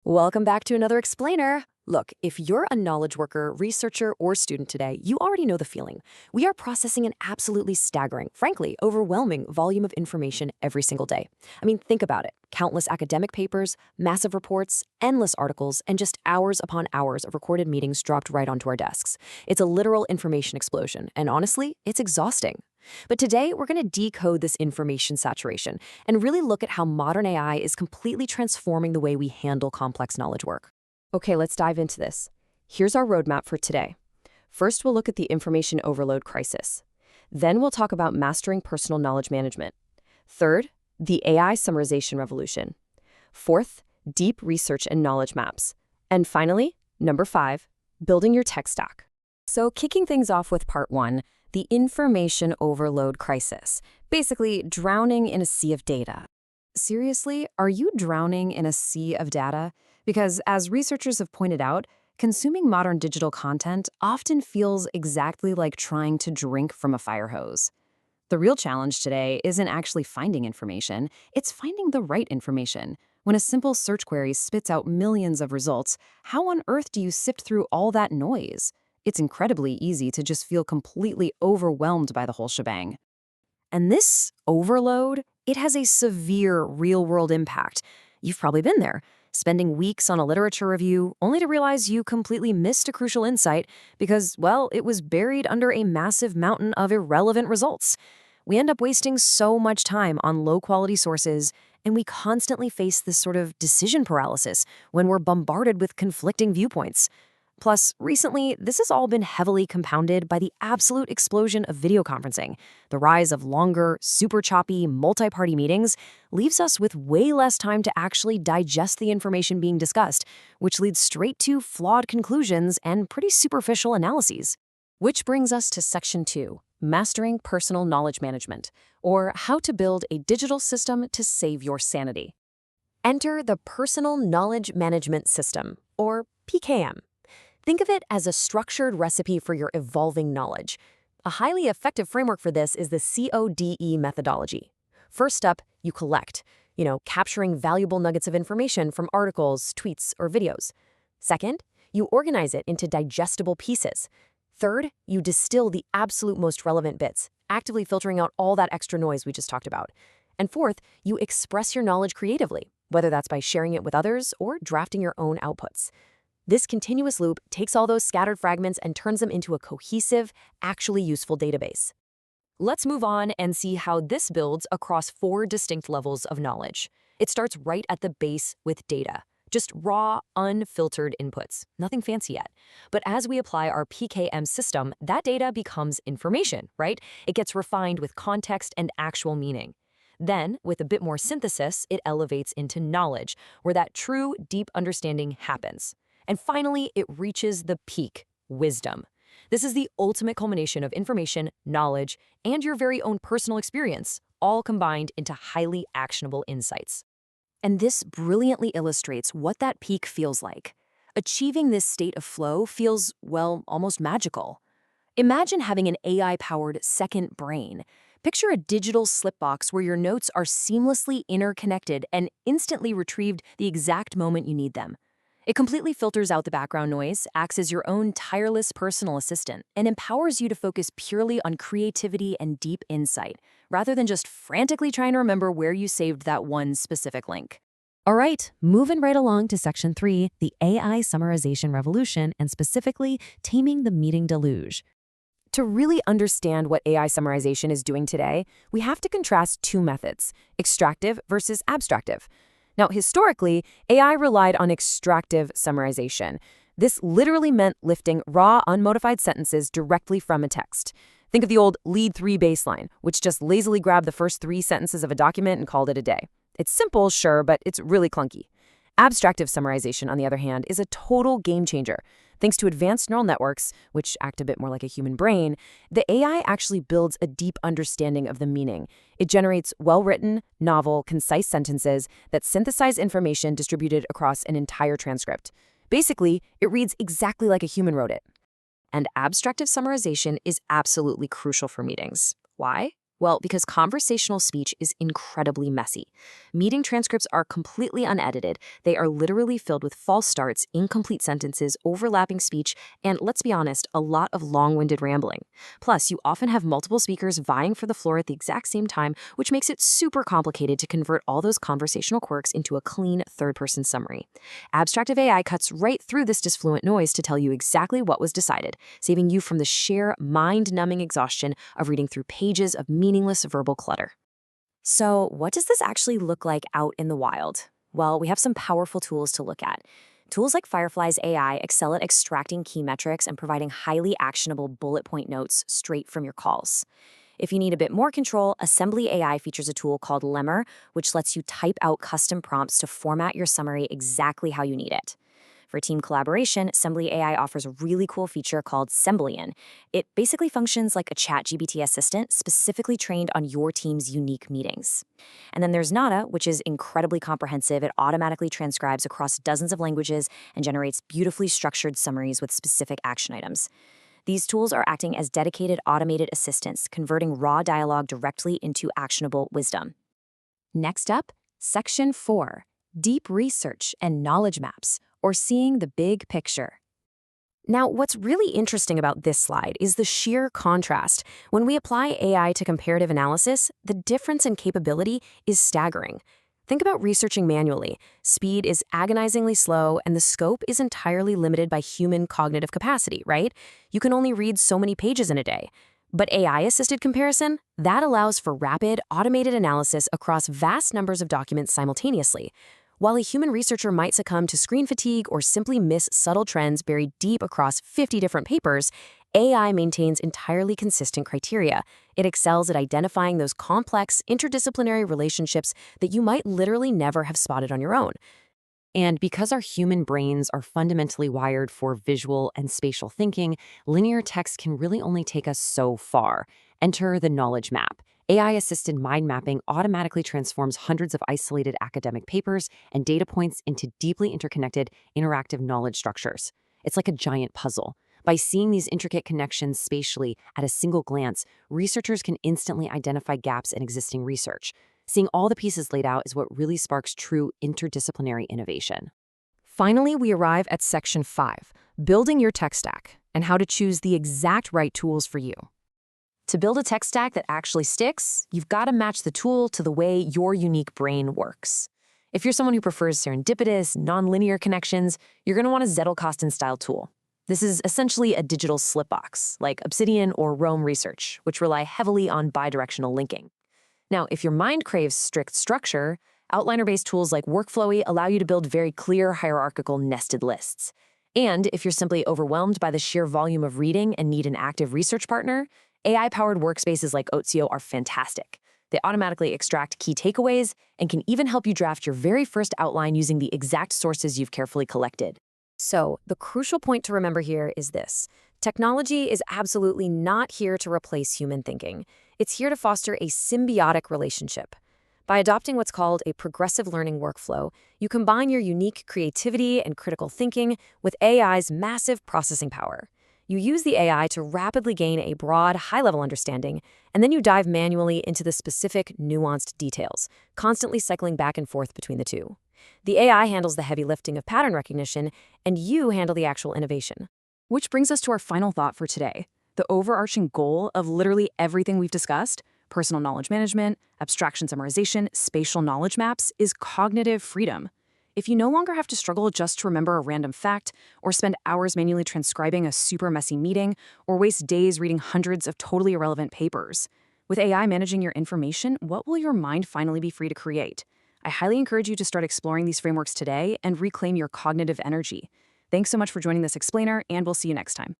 Welcome back to another explainer. Look, if you're a knowledge worker, researcher, or student today, you already know the feeling. We are processing an absolutely staggering, frankly, overwhelming volume of information every single day. I mean, think about it. Countless academic papers, massive reports, endless articles, and just hours upon hours of recorded meetings dropped right onto our desks. It's a literal information explosion, and honestly, it's exhausting. But today, we're going to decode this information saturation and really look at how modern AI is completely transforming the way we handle complex knowledge work. Okay, let's dive into this. Here's our roadmap for today. First, we'll look at the information overload crisis. Then we'll talk about mastering personal knowledge management. Third, the AI summarization revolution. Fourth, deep research and knowledge maps. And finally, number 5, building your tech stack. So kicking things off with part 1, the information overload crisis. Basically, drowning in a sea of data. Seriously, are you drowning in a sea of data? Because as researchers have pointed out, consuming modern digital content often feels exactly like trying to drink from a fire hose. The real challenge today isn't actually finding information, it's finding the right information. When a simple search query spits out millions of results, how on earth do you sift through all that noise? It's incredibly easy to just feel completely overwhelmed by the whole shebang. And this overload, it has a severe real-world impact. You've probably been there, spending weeks on a literature review only to realize you completely missed a crucial insight because, well, it was buried under a massive mountain of irrelevant results. We end up wasting so much time on low-quality sources, and we constantly face this sort of decision paralysis when we're bombarded with conflicting viewpoints. Plus, recently, this has all been heavily compounded by the absolute explosion of video conferencing. The rise of longer, super choppy, multi-party meetings leaves us with way less time to actually digest the information being discussed, which leads straight to flawed conclusions and pretty superficial analyses. Which brings us to Section 2, Mastering Personal Knowledge Management, or How to Build a Digital System to Save Your Sanity. Enter the Personal Knowledge Management System, or PKM. Think of it as a structured recipe for your evolving knowledge. A highly effective framework for this is the CODE methodology. First up, you collect, capturing valuable nuggets of information from articles, tweets, or videos. Second, you organize it into digestible pieces. Third, you distill the absolute most relevant bits, actively filtering out all that extra noise we just talked about. And fourth, you express your knowledge creatively, whether that's by sharing it with others or drafting your own outputs. This continuous loop takes all those scattered fragments and turns them into a cohesive, actually useful database. Let's move on and see how this builds across 4 distinct levels of knowledge. It starts right at the base with data, just raw, unfiltered inputs, nothing fancy yet. But as we apply our PKM system, that data becomes information, right? It gets refined with context and actual meaning. Then, with a bit more synthesis, it elevates into knowledge, where that true, deep understanding happens. And finally, it reaches the peak, wisdom. This is the ultimate culmination of information, knowledge, and your very own personal experience, all combined into highly actionable insights. And this brilliantly illustrates what that peak feels like. Achieving this state of flow feels, well, almost magical. Imagine having an AI-powered second brain. Picture a digital slipbox where your notes are seamlessly interconnected and instantly retrieved the exact moment you need them. It completely filters out the background noise, acts as your own tireless personal assistant, and empowers you to focus purely on creativity and deep insight, rather than just frantically trying to remember where you saved that one specific link. All right, moving right along to Section 3, the AI summarization revolution, and specifically, taming the meeting deluge. To really understand what AI summarization is doing today, we have to contrast 2 methods, extractive versus abstractive. Now, historically, AI relied on extractive summarization. This literally meant lifting raw, unmodified sentences directly from a text. Think of the old Lead 3 baseline, which just lazily grabbed the first 3 sentences of a document and called it a day. It's simple, sure, but it's really clunky. Abstractive summarization, on the other hand, is a total game changer. Thanks to advanced neural networks, which act a bit more like a human brain, the AI actually builds a deep understanding of the meaning. It generates well-written, novel, concise sentences that synthesize information distributed across an entire transcript. Basically, it reads exactly like a human wrote it. And abstractive summarization is absolutely crucial for meetings. Why? Well, because conversational speech is incredibly messy. Meeting transcripts are completely unedited. They are literally filled with false starts, incomplete sentences, overlapping speech, and let's be honest, a lot of long-winded rambling. Plus, you often have multiple speakers vying for the floor at the exact same time, which makes it super complicated to convert all those conversational quirks into a clean third-person summary. Abstractive AI cuts right through this disfluent noise to tell you exactly what was decided, saving you from the sheer mind-numbing exhaustion of reading through pages of meaningless verbal clutter. So, what does this actually look like out in the wild? Well, we have some powerful tools to look at. Tools like Firefly's AI excel at extracting key metrics and providing highly actionable bullet point notes straight from your calls. If you need a bit more control, Assembly AI features a tool called Lemur, which lets you type out custom prompts to format your summary exactly how you need it. For team collaboration, Assembly AI offers a really cool feature called Semblian. It basically functions like a ChatGPT assistant specifically trained on your team's unique meetings. And then there's Nada, which is incredibly comprehensive. It automatically transcribes across dozens of languages and generates beautifully structured summaries with specific action items. These tools are acting as dedicated automated assistants, converting raw dialogue directly into actionable wisdom. Next up, Section 4, Deep Research and Knowledge Maps, or seeing the big picture. Now, what's really interesting about this slide is the sheer contrast. When we apply AI to comparative analysis, the difference in capability is staggering. Think about researching manually. Speed is agonizingly slow, and the scope is entirely limited by human cognitive capacity, right? You can only read so many pages in a day. But AI-assisted comparison, that allows for rapid, automated analysis across vast numbers of documents simultaneously. While a human researcher might succumb to screen fatigue or simply miss subtle trends buried deep across 50 different papers, AI maintains entirely consistent criteria. It excels at identifying those complex, interdisciplinary relationships that you might literally never have spotted on your own. And because our human brains are fundamentally wired for visual and spatial thinking, linear text can really only take us so far. Enter the knowledge map. AI-assisted mind mapping automatically transforms hundreds of isolated academic papers and data points into deeply interconnected, interactive knowledge structures. It's like a giant puzzle. By seeing these intricate connections spatially at a single glance, researchers can instantly identify gaps in existing research. Seeing all the pieces laid out is what really sparks true interdisciplinary innovation. Finally, we arrive at Section 5, Building Your Tech Stack, and how to choose the exact right tools for you. To build a tech stack that actually sticks, you've got to match the tool to the way your unique brain works. If you're someone who prefers serendipitous, nonlinear connections, you're going to want a Zettelkasten-style tool. This is essentially a digital slipbox, like Obsidian or Roam Research, which rely heavily on bidirectional linking. Now, if your mind craves strict structure, outliner-based tools like Workflowy allow you to build very clear hierarchical nested lists. And if you're simply overwhelmed by the sheer volume of reading and need an active research partner, AI-powered workspaces like Oatsio are fantastic. They automatically extract key takeaways and can even help you draft your very first outline using the exact sources you've carefully collected. So, the crucial point to remember here is this. Technology is absolutely not here to replace human thinking. It's here to foster a symbiotic relationship. By adopting what's called a progressive learning workflow, you combine your unique creativity and critical thinking with AI's massive processing power. You use the AI to rapidly gain a broad, high-level understanding, and then you dive manually into the specific, nuanced details, constantly cycling back and forth between the two. The AI handles the heavy lifting of pattern recognition, and you handle the actual innovation. Which brings us to our final thought for today. The overarching goal of literally everything we've discussed, personal knowledge management, abstraction summarization, spatial knowledge maps, is cognitive freedom. If you no longer have to struggle just to remember a random fact, or spend hours manually transcribing a super messy meeting, or waste days reading hundreds of totally irrelevant papers, with AI managing your information, what will your mind finally be free to create? I highly encourage you to start exploring these frameworks today and reclaim your cognitive energy. Thanks so much for joining this explainer, and we'll see you next time.